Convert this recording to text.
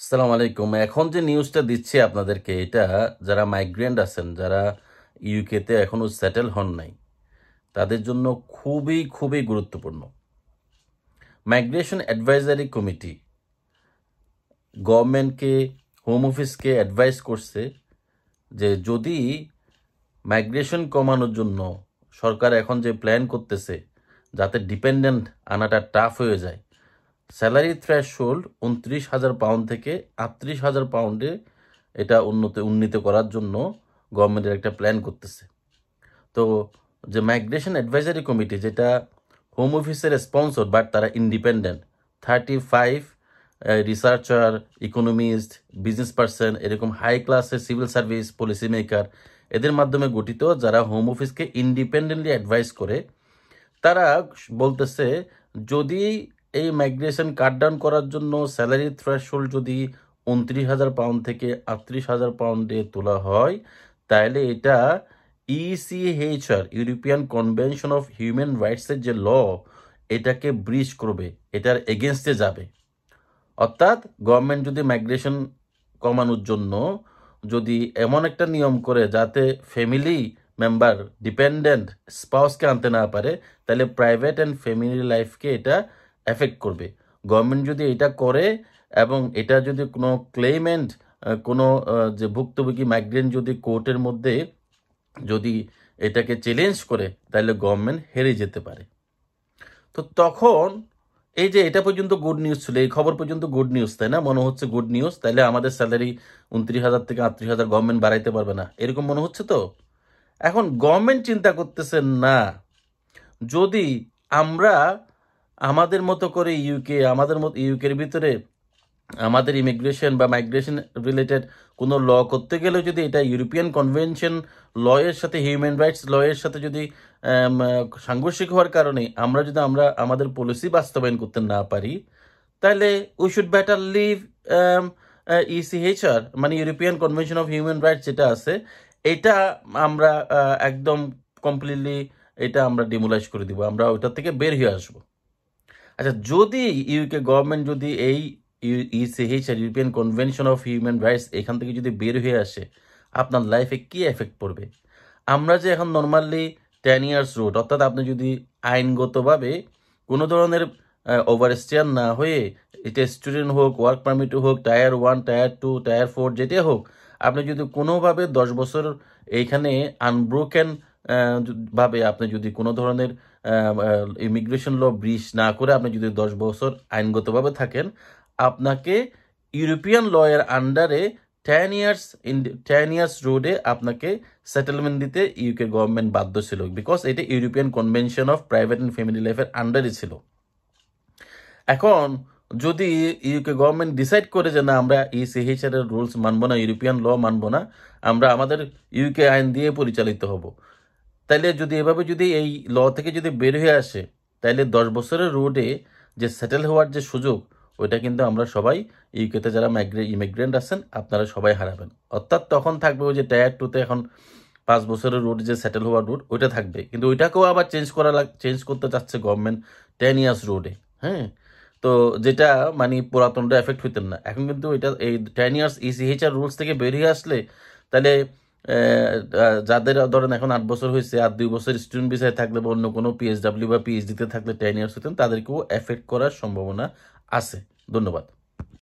আসসালামু আলাইকুম। এখন যে নিউজটা দিচ্ছি আপনাদেরকে, এটা যারা মাইগ্রেন্ট আছেন, যারা ইউকেতে এখনো সেটেল হন নাই, তাদের জন্য খুবই খুবই গুরুত্বপূর্ণ। মাইগ্রেশন অ্যাডভাইজারি কমিটি গভর্নমেন্টকে, হোম অফিসকে অ্যাডভাইস করছে যে যদি মাইগ্রেশন কমানোর জন্য সরকার এখন যে প্ল্যান করতেছে, যাতে ডিপেন্ডেন্ট আনাটা টাফ হয়ে যায়, স্যালারি থ্রেশহোল্ড 29,000 পাউন্ড থেকে 38,000 পাউন্ডে এটা উন্নীত করার জন্য গভর্নমেন্টের একটা প্ল্যান করতেছে। তো যে মাইগ্রেশন অ্যাডভাইজারি কমিটি, যেটা হোম অফিসের স্পন্সর বাট তারা independent, 35 researcher, economist, business person, এরকম হাই ক্লাসের সিভিল সার্ভিস, পলিসি মেকার, এদের মাধ্যমে গঠিত, যারা হোম অফিসকে ইন্ডিপেন্ডেন্টলি অ্যাডভাইস করে। তারা বলতেছে যদি এই মাইগ্রেশন কাট ডাউন করার জন্য স্যালারি থ্রেশহোল্ড যদি 29,000 পাউন্ড থেকে 38,000 পাউন্ডে তোলা হয়, তাহলে এটা ইসিএইচআর, ইউরোপিয়ান কনভেনশন অফ হিউম্যান রাইটসের যে ল, এটাকে ব্রিচ করবে, এটার এগেনস্টে যাবে। অর্থাৎ গভর্নমেন্ট যদি মাইগ্রেশন কমানোর জন্য যদি এমন একটা নিয়ম করে যাতে ফ্যামিলি মেম্বার, ডিপেন্ডেন্ট স্পাউসকে আনতে না পারে, তাহলে প্রাইভেট অ্যান্ড ফ্যামিলি লাইফকে এটা এফেক্ট করবে। গভর্নমেন্ট যদি এটা করে এবং এটা যদি কোনো ক্লেইমেন্ট, কোনো যে ভুক্তভোগী মাইগ্রেন্ট যদি কোর্টের মধ্যে যদি এটাকে চ্যালেঞ্জ করে, তাহলে গভর্নমেন্ট হেরে যেতে পারে। তো তখন এই যে এটা পর্যন্ত গুড নিউজ ছিল, এই খবর পর্যন্ত গুড নিউজ, তাই না? মনে হচ্ছে গুড নিউজ, তাইলে আমাদের স্যালারি 29,000 থেকে 38,000 গভর্নমেন্ট বাড়াইতে পারবে না, এরকম মনে হচ্ছে। তো এখন গভর্নমেন্ট চিন্তা করতেছে না, যদি আমরা আমাদের মতো করে আমাদের মতো ইউকের ভিতরে আমাদের ইমিগ্রেশন বা মাইগ্রেশন রিলেটেড কোনো ল করতে গেলে যদি এটা ইউরোপিয়ান কনভেনশন লয়ের সাথে, হিউম্যান রাইটস লয়ের সাথে যদি সাংঘর্ষিক হওয়ার কারণে আমরা আমাদের পলিসি বাস্তবায়ন করতে না পারি, তাহলে উই শুড বেটার লিভ ইসিএইচআর, মানে European convention of human rights যেটা আছে, এটা আমরা একদম কমপ্লিটলি এটা আমরা ডিমোলাইজ করে দিব, আমরা ওইটার থেকে বের হয়ে আসবো। আচ্ছা, যদি ইউকে গভর্নমেন্ট যদি এই ECHR, European convention of human rights, এখান থেকে যদি বের হয়ে আসে, আপনার লাইফে কি এফেক্ট পড়বে? আমরা যে এখন নর্মালি 10 ইয়ার্স রুট, অর্থাৎ আপনি যদি আইনগতভাবে কোনো ধরনের ওভারস্টেয়ার না হয়ে, এটা স্টুডেন্ট হোক, ওয়ার্ক পারমিট হোক, টায়ার 1, টায়ার 2, টায়ার 4, যেটাই হোক, আপনি যদি কোনোভাবে 10 বছর এইখানে আনব্রোকেন ভাবে আপনি যদি কোনো ধরনের ইমিগ্রেশন ল ব্রিচ না করে আপনি যদি 10 বছর আইনগতভাবে থাকেন, আপনাকে ইউরোপিয়ান লয়ের আন্ডারে 10 ইয়ার্স রোডে আপনাকে সেটেলমেন্ট দিতে ইউকে গভর্নমেন্ট বাধ্য ছিল, বিকজ এটা European convention of private and family লাইফের আন্ডারে ছিল। এখন যদি ইউকে গভর্নমেন্ট ডিসাইড করে যে না, আমরা ইসিএইচআর এর রুলস মানবো না, ইউরোপিয়ান ল মানবো না, আমরা আমাদের ইউকে আইন দিয়ে পরিচালিত হব, তাইলে যদি এভাবে যদি এই ল থেকে যদি বের হয়ে আসে, তাইলে 10 বছরের রোডে যে সেটেল হওয়ার যে সুযোগ, ওইটা কিন্তু আমরা সবাই, ইউকেতে যারা ইমিগ্রেন্ট আছেন, আপনারা সবাই হারাবেন। অর্থাৎ তখন থাকবে ওই যে টায়ার 2তে এখন 5 বছরের রোড যে সেটেল হওয়ার রোড, ওইটা থাকবে, কিন্তু ওইটাকেও আবার চেঞ্জ করতে চাচ্ছে গভর্নমেন্ট 10 ইয়ার্স রোডে। হ্যাঁ, তো যেটা মানে পুরাতনটা এফেক্ট হইতেন না, এখন কিন্তু এটা এই 10 ইয়ার্স ইসিএইচআর রুলস থেকে বেরিয়ে আসলে, তাহলে যাদের ধরেন এখন 8 বছর হয়েছে, আর 2 বছর স্টুডেন্ট ভিসায় থাকলে বা অন্য কোনো পিএসডাব্লিউ বা পিএইচডিতে থাকলে 10 ইয়ার্স হতেন, তাদেরকেও এফেক্ট করার সম্ভাবনা আছে। ধন্যবাদ।